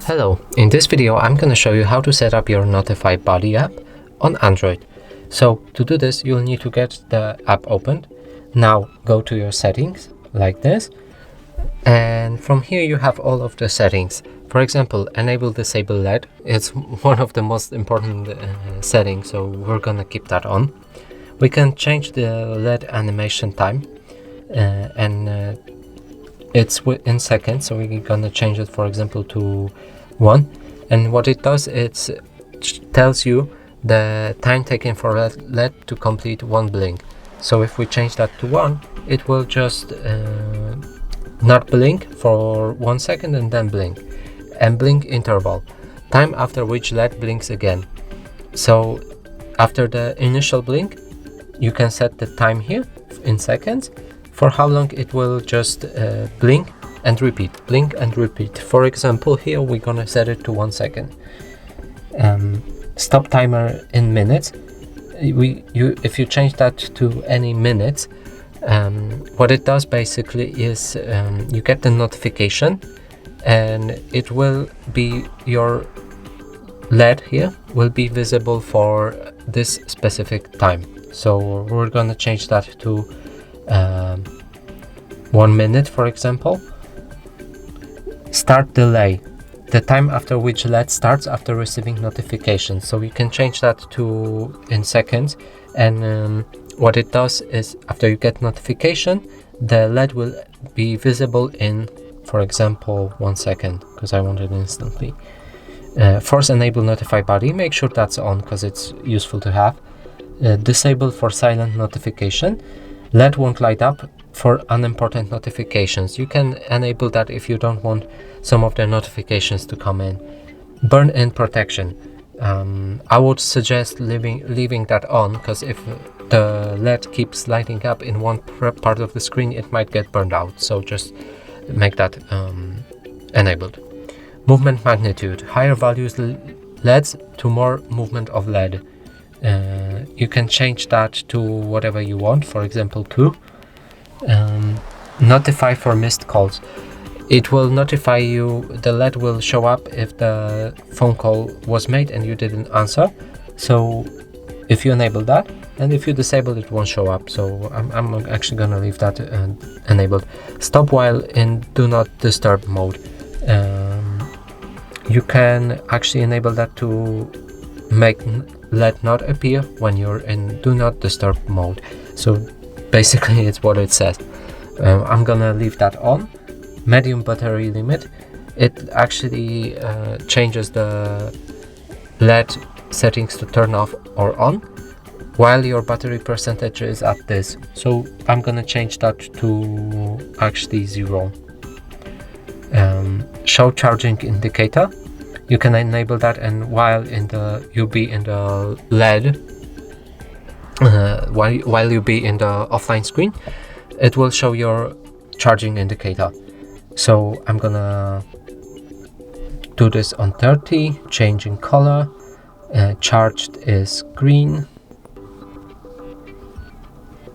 Hello, in this video I'm going to show you how to set up your NotifyBuddy app on Android. So to do this you'll need to get the app opened. Now go to your settings like this, and from here you have all of the settings. For example, enable disable LED. It's one of the most important settings, so we're gonna keep that on. We can change the LED animation time and it's in seconds, so we're gonna change it, for example, to 1. And what it does, it tells you the time taken for LED to complete one blink. So if we change that to 1, it will just not blink for 1 second and then blink. And blink interval, time after which LED blinks again. So after the initial blink, you can set the time here in seconds for how long it will just blink and repeat, blink and repeat. For example, here we're gonna set it to 1 second. Stop timer in minutes. If you change that to any minutes, what it does basically is you get the notification, and it will be your LED here will be visible for this specific time. So we're gonna change that to 1 minute, for example. Start delay, the time after which LED starts after receiving notification. So you can change that to in seconds, and what it does is after you get notification, the LED will be visible in, for example, 1 second, because I want it instantly. Force enable NotifyBuddy, make sure that's on because it's useful to have. Disable for silent notification. LED won't light up for unimportant notifications. You can enable that if you don't want some of the notifications to come in. Burn-in protection. I would suggest leaving that on, because if the LED keeps lighting up in one part of the screen, it might get burned out. So just make that enabled. Movement magnitude. Higher values LEDs to more movement of LED. You can change that to whatever you want, for example 2. Notify for missed calls. It will notify you, the LED will show up if the phone call was made and you didn't answer. So if you enable that, and if you disable it, won't show up. So I'm actually gonna leave that enabled. Stop while in do not disturb mode. You can actually enable that to make LED not appear when you're in do not disturb mode. So basically it's what it says. I'm gonna leave that on. Medium battery limit. It actually changes the LED settings to turn off or on while your battery percentage is at this. So I'm gonna change that to actually 0. Show charging indicator. You can enable that, and while you'll be in the LED, while you be in the offline screen, it will show your charging indicator. So I'm gonna do this on 30, changing color. Charged is green,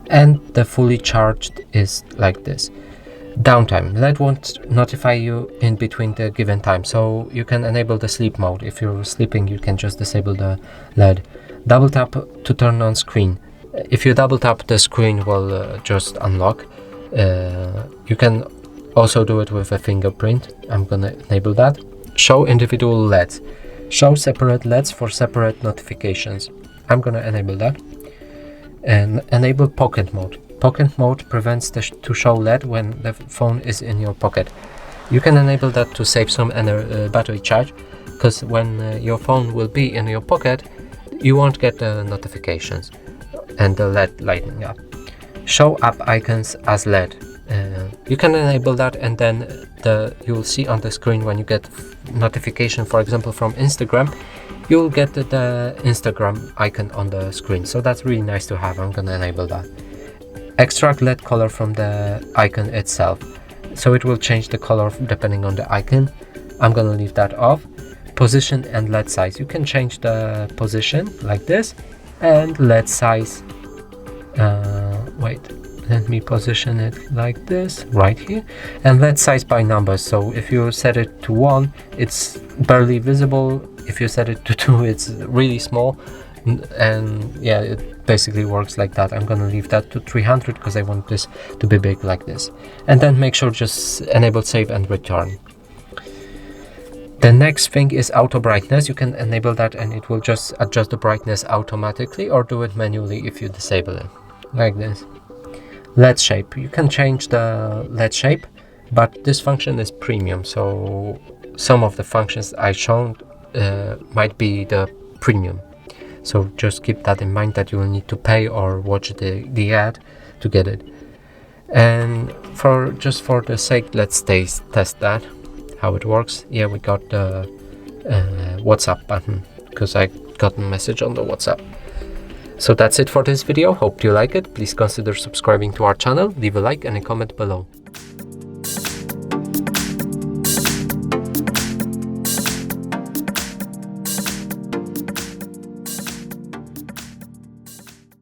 and the fully charged is like this. Downtime. LED won't notify you in between the given time, so you can enable the sleep mode. If you're sleeping, you can just disable the LED. Double tap to turn on screen. If you double tap, the screen will just unlock. You can also do it with a fingerprint. I'm gonna enable that. Show individual LEDs. Show separate LEDs for separate notifications. I'm gonna enable that. And enable pocket mode. Pocket mode prevents to show LED when the phone is in your pocket. You can enable that to save some battery charge, because when your phone will be in your pocket, you won't get the notifications and the LED lighting up. Show app icons as LED. You can enable that, and then you'll see on the screen when you get notification, for example from Instagram, you'll get the Instagram icon on the screen. So that's really nice to have. I'm gonna enable that. Extract LED color from the icon itself, so it will change the color depending on the icon. I'm gonna leave that off. Position and LED size. You can change the position like this, and LED size Let me position it like this, right here. And let's size by numbers. So if you set it to 1, it's barely visible. If you set it to 2, it's really small. And yeah, it basically works like that. I'm gonna leave that to 300 because I want this to be big like this. And then make sure just enable save and return. The next thing is auto brightness. You can enable that and it will just adjust the brightness automatically, or do it manually if you disable it, like this. LED shape. You can change the LED shape, but this function is premium, so some of the functions I showed might be the premium. So just keep that in mind, that you will need to pay or watch the ad to get it. And for the sake, let's test that, how it works. Yeah, we got the WhatsApp button because I got a message on the WhatsApp. So that's it for this video. Hope you like it. Please consider subscribing to our channel, leave a like and a comment below.